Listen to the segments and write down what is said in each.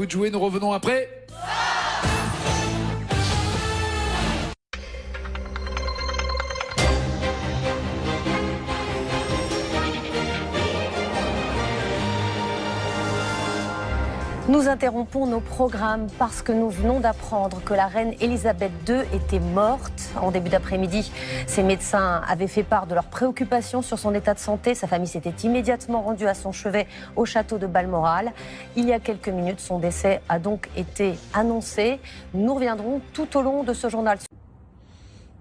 de jouer, nous revenons après. Nous interrompons nos programmes parce que nous venons d'apprendre que la reine Elisabeth II était morte. En début d'après-midi, ses médecins avaient fait part de leurs préoccupations sur son état de santé. Sa famille s'était immédiatement rendue à son chevet au château de Balmoral. Il y a quelques minutes, son décès a donc été annoncé. Nous reviendrons tout au long de ce journal.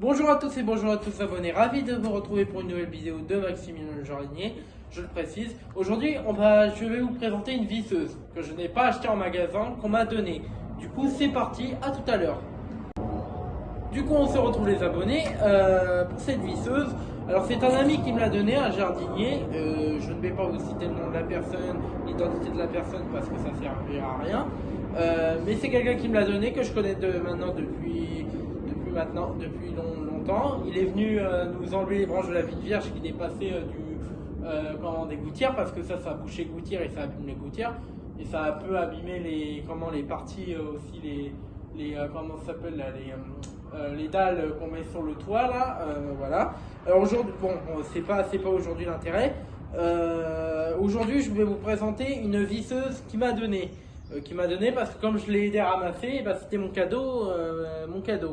Bonjour à tous et bonjour à tous abonnés, ravi de vous retrouver pour une nouvelle vidéo de Maximilien Jardinier. Je le précise, aujourd'hui je vais vous présenter une visseuse que je n'ai pas achetée en magasin, qu'on m'a donnée. Du coup c'est parti, à tout à l'heure. Du coup on se retrouve les abonnés pour cette visseuse. Alors c'est un ami qui me l'a donnée, un jardinier. Je ne vais pas vous citer le nom de la personne, l'identité de la personne parce que ça ne servira à rien. Mais c'est quelqu'un qui me l'a donnée, que je connais depuis longtemps. Il est venu nous enlever les branches de la vigne vierge qui dépassaient des gouttières, parce que ça bouchait gouttières et ça abîme les gouttières, et ça a un peu abîmé les parties aussi, comment ça s'appelle là, les dalles qu'on met sur le toit là, voilà. Alors aujourd'hui, bon, c'est pas aujourd'hui l'intérêt. Aujourd'hui je vais vous présenter une visseuse qui m'a donné parce que comme je l'ai aidé à ramasser, bah, c'était mon cadeau,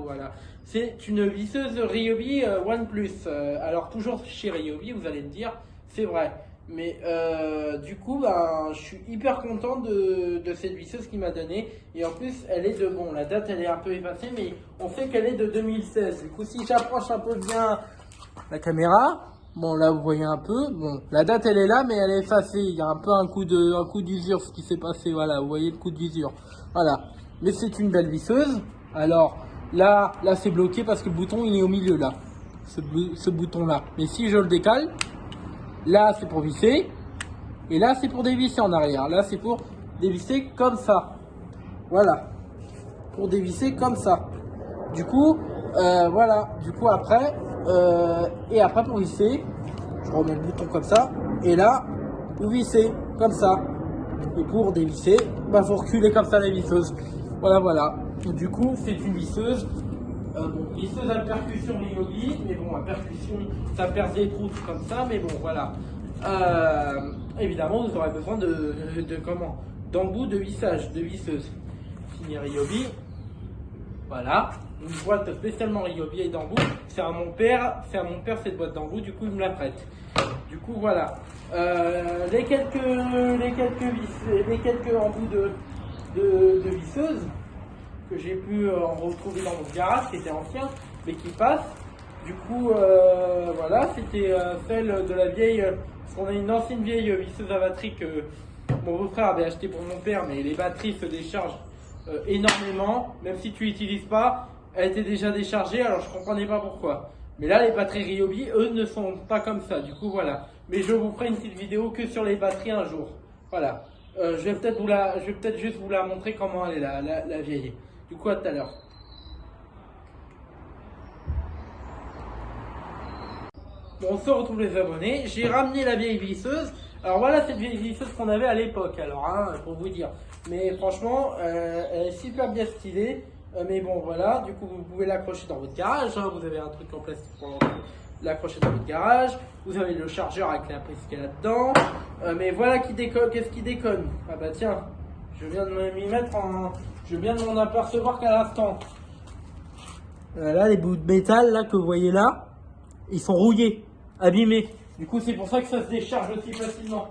voilà. C'est une visseuse Ryobi One Plus. Alors toujours chez Ryobi, vous allez me dire, c'est vrai. Mais du coup, bah, je suis hyper content de cette visseuse qu'il m'a donnée. Et en plus, elle est la date elle est un peu effacée, mais on sait qu'elle est de 2016. Du coup, si j'approche un peu bien la caméra, bon là vous voyez un peu, bon la date elle est là mais elle est effacée, il y a un peu un coup d'usure ce qui s'est passé, voilà, vous voyez le coup d'usure, voilà. Mais c'est une belle visseuse. Alors là c'est bloqué parce que le bouton il est au milieu là, ce bouton là. Mais si je le décale, là c'est pour visser, et là c'est pour dévisser en arrière, là c'est pour dévisser comme ça, voilà, pour dévisser comme ça. Du coup voilà, du coup après pour visser, je remets le bouton comme ça, et là vous vissez comme ça, et pour dévisser, bah faut reculer comme ça la visseuse, voilà. Du coup c'est une visseuse, visseuse à percussion Ryobi, mais bon, à percussion ça perce des trous comme ça, mais bon voilà. Évidemment vous aurez besoin d'embouts de vissage, de visseuse. Fini Ryobi, voilà. Une boîte spécialement Ryobi et d'embout. C'est à mon père cette boîte d'embout, du coup il me la prête. Du coup voilà. Les quelques embouts de visseuses que j'ai pu en retrouver dans mon garage, qui était ancien, mais qui passent. Du coup voilà, c'était celle de la vieille, parce qu'on a une ancienne vieille visseuse à batterie que mon beau-frère avait acheté pour mon père, mais les batteries se déchargent énormément, même si tu l'utilises pas. Elle était déjà déchargée, alors je comprenais pas pourquoi. Mais là les batteries Ryobi, eux, ne sont pas comme ça, du coup voilà. Mais je vous ferai une petite vidéo que sur les batteries un jour, voilà. Je vais peut-être juste vous la montrer comment elle est la vieille. Du coup à tout à l'heure. Bon, on se retrouve les abonnés, j'ai ramené la vieille visseuse. Alors voilà cette vieille visseuse qu'on avait à l'époque, alors hein, pour vous dire. Mais franchement, elle est super bien stylée. Mais bon voilà, du coup vous pouvez l'accrocher dans votre garage, hein. Vous avez un truc en plastique pour l'accrocher dans votre garage. Vous avez le chargeur avec la prise qu'il y a là-dedans. Mais voilà qui déconne, qu'est-ce qui déconne? Ah bah tiens, je viens de m'en apercevoir qu'à l'instant. Là les bouts de métal là que vous voyez là, ils sont rouillés, abîmés. Du coup c'est pour ça que ça se décharge aussi facilement.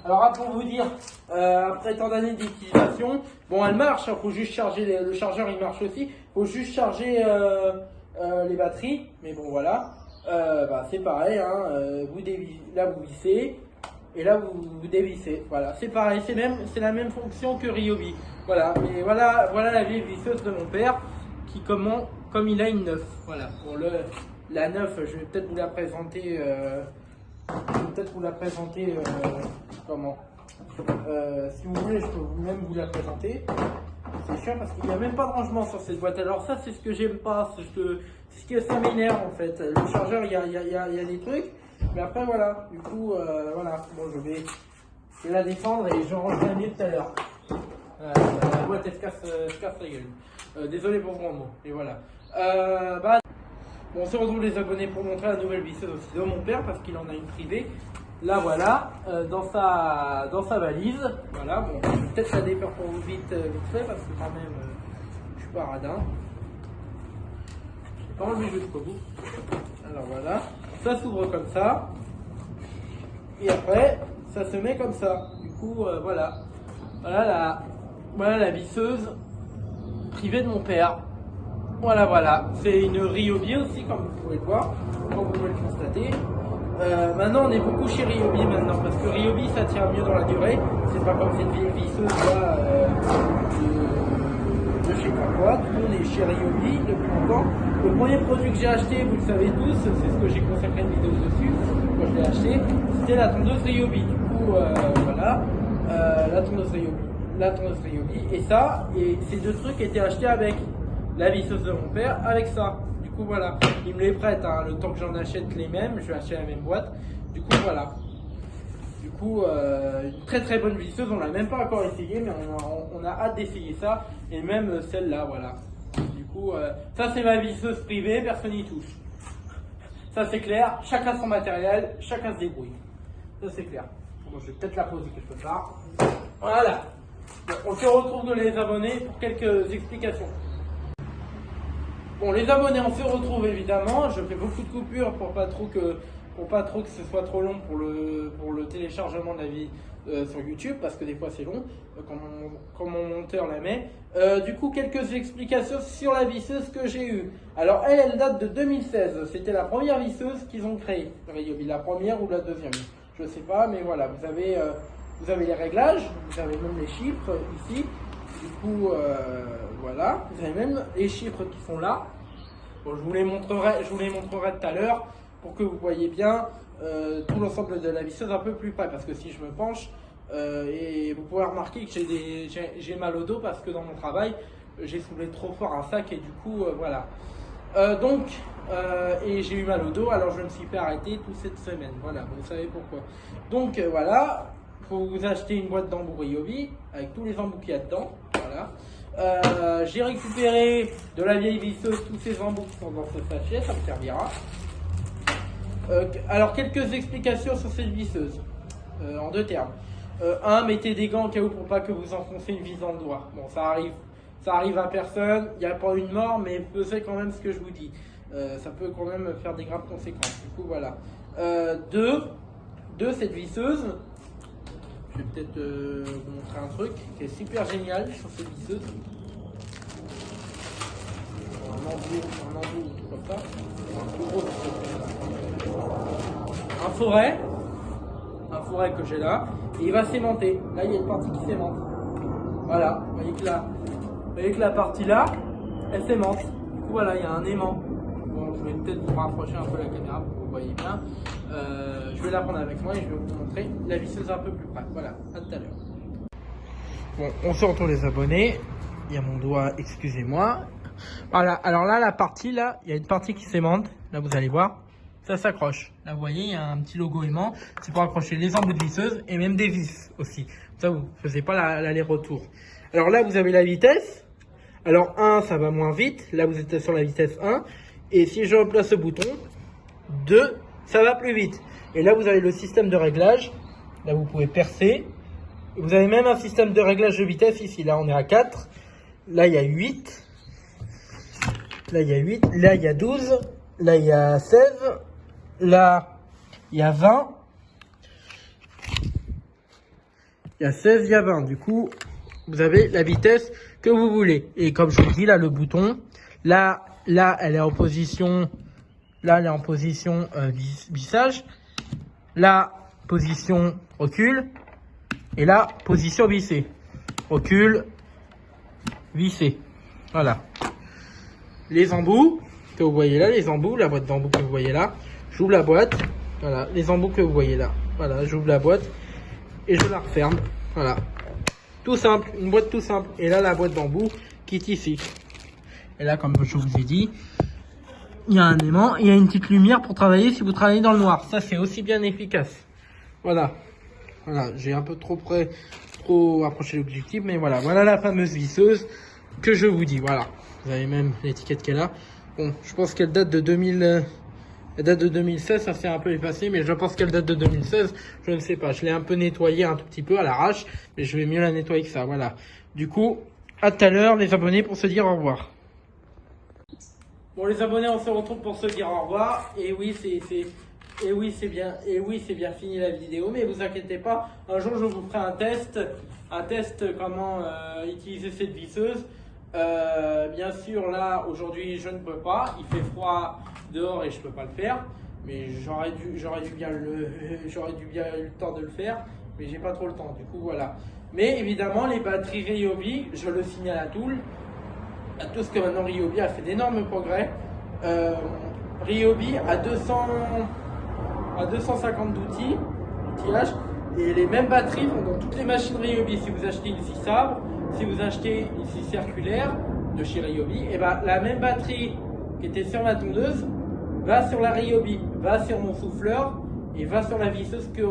Alors pour vous dire, après tant d'années d'utilisation, bon elle marche, il faut juste charger le chargeur, il marche aussi, il faut juste charger les batteries, mais bon voilà, bah, c'est pareil, hein, là vous vissez, et là vous dévissez, voilà, c'est pareil, c'est la même fonction que Ryobi, voilà, mais voilà la vieille visseuse de mon père, qui comme il a une neuf, voilà, pour la neuf, je vais peut-être vous la présenter, comment si vous voulez, je peux même vous la présenter. C'est chiant parce qu'il n'y a même pas de rangement sur cette boîte. Alors ça, c'est ce que j'aime pas, c'est ce que ça m'énerve en fait. Le chargeur, il y a des trucs, mais après voilà. Du coup, voilà. Bon, je vais la descendre et je rangerai mieux tout à l'heure. Voilà. la boîte elle se casse la gueule. Désolé pour mon mot. Et voilà. Bon, on se retrouve les abonnés pour montrer la nouvelle visseuse aussi de mon père parce qu'il en a une privée. Là voilà, dans sa valise. Voilà, bon, je vais peut-être la défaire pour vous vite fait parce que quand même je suis pas radin. Je vais pas enlever jusqu'au bout. Alors voilà, ça s'ouvre comme ça. Et après, ça se met comme ça. Du coup, voilà. Voilà la visseuse privée de mon père. Voilà. C'est une Ryobi aussi, comme vous pouvez le voir, comme vous pouvez le constater. Maintenant, on est beaucoup chez Ryobi maintenant, parce que Ryobi, ça tient mieux dans la durée. C'est pas comme cette vieille visseuse là, de je sais pas quoi. Tout le monde est chez Ryobi depuis longtemps. Le premier produit que j'ai acheté, vous le savez tous, c'est ce que j'ai consacré une vidéo dessus, quand je l'ai acheté, c'était la tondeuse Ryobi. Du coup, voilà, la tondeuse Ryobi. Et ça, et ces deux trucs étaient achetés avec la visseuse de mon père, avec ça. Du coup, voilà, il me les prête, hein, le temps que j'en achète les mêmes, je vais acheter la même boîte. Du coup, voilà. Du coup, une très bonne visseuse, on l'a même pas encore essayé, mais on a hâte d'essayer ça. Et même celle-là, voilà. Du coup, ça c'est ma visseuse privée, personne n'y touche. Ça c'est clair, chacun son matériel, chacun se débrouille. Ça c'est clair. Bon, je vais peut-être la poser quelque part. Voilà. Bon, on se retrouve de les abonnés pour quelques explications. Bon, les abonnés, on se retrouve évidemment. Je fais beaucoup de coupures pour pas trop que ce soit trop long pour le téléchargement de la vie sur YouTube, parce que des fois c'est long quand mon monteur la met. Du coup, quelques explications sur la visseuse que j'ai eue. Alors elle date de 2016. C'était la première visseuse qu'ils ont créée. La première ou la deuxième, je sais pas, mais voilà. Vous avez les réglages, vous avez même les chiffres ici. Du coup, voilà. Vous avez même les chiffres qui sont là. Bon, je vous les montrerai tout à l'heure pour que vous voyez bien tout l'ensemble de la visseuse un peu plus près. Parce que si je me penche, et vous pouvez remarquer que j'ai mal au dos parce que dans mon travail, j'ai soulevé trop fort un sac et du coup, voilà. Et j'ai eu mal au dos, alors je me suis fait arrêter toute cette semaine. Voilà, vous savez pourquoi. Donc, voilà. Faut vous acheter une boîte d'embouts Ryobi avec tous les embouts qu'il y a dedans. Voilà. J'ai récupéré de la vieille visseuse tous ces embouts qui sont dans ce sachet, ça me servira. Alors quelques explications sur cette visseuse, en deux termes. Mettez des gants au cas où pour pas que vous enfoncez une vis dans le doigt. Bon, ça arrive à personne, il n'y a pas une mort, mais pesez quand même ce que je vous dis. Ça peut quand même faire des graves conséquences. Du coup, voilà. Cette visseuse. Je vais peut-être vous montrer un truc qui est super génial sur cette visseuse. Un embout, comme ça. Un forêt que j'ai là. Et il va s'aimanter. Là, il y a une partie qui s'aimante. Voilà. Vous voyez que la partie là, elle s'aimante. Du coup, voilà, il y a un aimant. Bon, je vais peut-être vous rapprocher un peu la caméra pour que vous voyez bien. Je vais la prendre avec moi et je vais vous montrer la visseuse un peu plus près. Voilà, à tout à l'heure. Bon, on se retrouve les abonnés. Il y a mon doigt, excusez-moi. Voilà, alors là, la partie, là, il y a une partie qui s'aimante. Là, vous allez voir, ça s'accroche. Là, vous voyez, il y a un petit logo aimant. C'est pour accrocher les embouts de visseuse et même des vis aussi. Ça, vous ne faisiez pas l'aller-retour. Alors là, vous avez la vitesse. Alors 1, ça va moins vite. Là, vous êtes sur la vitesse 1. Et si je replace ce bouton, 2, ça va plus vite. Et là, vous avez le système de réglage. Là, vous pouvez percer. Vous avez même un système de réglage de vitesse ici. Là, on est à 4. Là, il y a 8. Là, il y a 8. Là, il y a 12. Là, il y a 16. Là, il y a 20. Il y a 16, il y a 20. Du coup, vous avez la vitesse que vous voulez. Et comme je vous dis, là, le bouton, là, elle est en position... Là, elle est en position vissage. Là, position recul. Et là, position vissée. Recul, vissé. Voilà. Les embouts que vous voyez là, la boîte d'embouts que vous voyez là. J'ouvre la boîte. Voilà, les embouts que vous voyez là. Voilà, j'ouvre la boîte et je la referme. Voilà. Tout simple, une boîte tout simple. Et là, la boîte d'embouts qui est ici. Et là, comme je vous ai dit, il y a un aimant, il y a une petite lumière pour travailler si vous travaillez dans le noir. Ça, c'est aussi bien efficace. Voilà. Voilà, j'ai un peu trop trop approcher l'objectif, mais voilà. Voilà la fameuse visseuse que je vous dis. Voilà. Vous avez même l'étiquette qu'elle a. Bon, je pense qu'elle date de 2000. Elle date de 2016, ça s'est un peu effacé, mais je pense qu'elle date de 2016. Je ne sais pas. Je l'ai un peu nettoyée un tout petit peu à l'arrache, mais je vais mieux la nettoyer que ça. Voilà. Du coup, à tout à l'heure, les abonnés, pour se dire au revoir. Bon, les abonnés, on se retrouve pour se dire au revoir. Et oui, c'est bien fini la vidéo, mais vous inquiétez pas. Un jour, je vous ferai un test comment utiliser cette visseuse. Bien sûr, là, aujourd'hui, je ne peux pas. Il fait froid dehors et je peux pas le faire. Mais j'aurais dû bien eu le temps de le faire. Mais j'ai pas trop le temps. Du coup, voilà. Mais évidemment, les batteries Ryobi, je le signale à tous que maintenant Ryobi a fait d'énormes progrès. Ryobi a 250 d'outillage. Et les mêmes batteries vont dans toutes les machines Ryobi. Si vous achetez une scie sabre, si vous achetez une scie circulaire de chez Ryobi, et ben la même batterie qui était sur ma tondeuse va sur la Ryobi, va sur mon souffleur et va sur la visseuse qui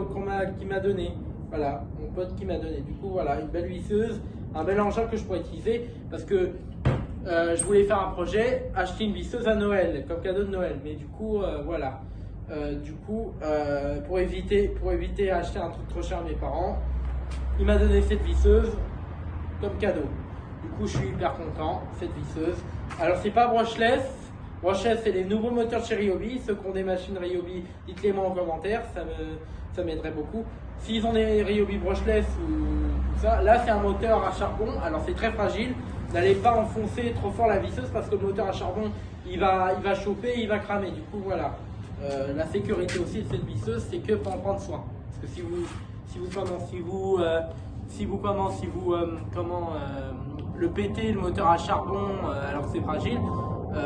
m'a donné. Voilà, mon pote qui m'a donné. Du coup, voilà, une belle visseuse, un bel engin que je pourrais utiliser parce que je voulais faire un projet, acheter une visseuse à Noël, comme cadeau de Noël. Mais du coup, voilà. Pour éviter d'acheter un truc trop cher à mes parents, il m'a donné cette visseuse comme cadeau. Du coup, je suis hyper content, cette visseuse. Alors, c'est pas brushless. Brushless, c'est les nouveaux moteurs chez Ryobi. Ceux qui ont des machines Ryobi, dites-les moi en commentaire, ça m'aiderait beaucoup. S'ils ont des Ryobi brushless ou tout ça, là, c'est un moteur à charbon. Alors, c'est très fragile. N'allez pas enfoncer trop fort la visseuse parce que le moteur à charbon, il va chauffer, il va cramer. Du coup, voilà. La sécurité aussi de cette visseuse, c'est que pour en prendre soin. Parce que le péter, le moteur à charbon, alors que c'est fragile,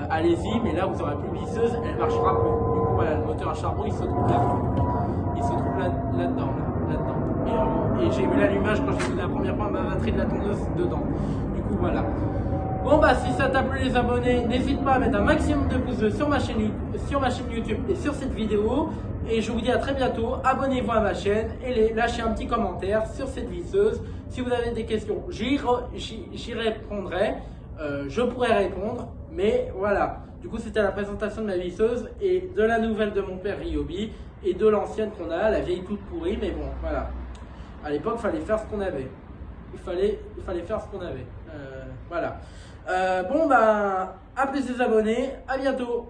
allez-y, mais là vous aurez plus de visseuse, elle ne marchera plus. Du coup, voilà, le moteur à charbon, il se trouve là-dedans. Et j'ai vu l'allumage quand j'ai vu la première fois ma batterie de la tondeuse dedans. Du coup, voilà. Bon bah si ça t'a plu les abonnés, n'hésite pas à mettre un maximum de pouces bleus sur ma chaîne YouTube et sur cette vidéo. Et je vous dis à très bientôt, abonnez-vous à ma chaîne et lâchez un petit commentaire sur cette visseuse. Si vous avez des questions, j'y répondrai, je pourrai répondre, mais voilà. Du coup c'était la présentation de ma visseuse et de la nouvelle de mon père Ryobi et de l'ancienne qu'on a, la vieille toute pourrie, mais bon voilà. À l'époque il fallait faire ce qu'on avait. Il fallait faire ce qu'on avait. Voilà. Bon, bah, à plus les abonnés, à bientôt.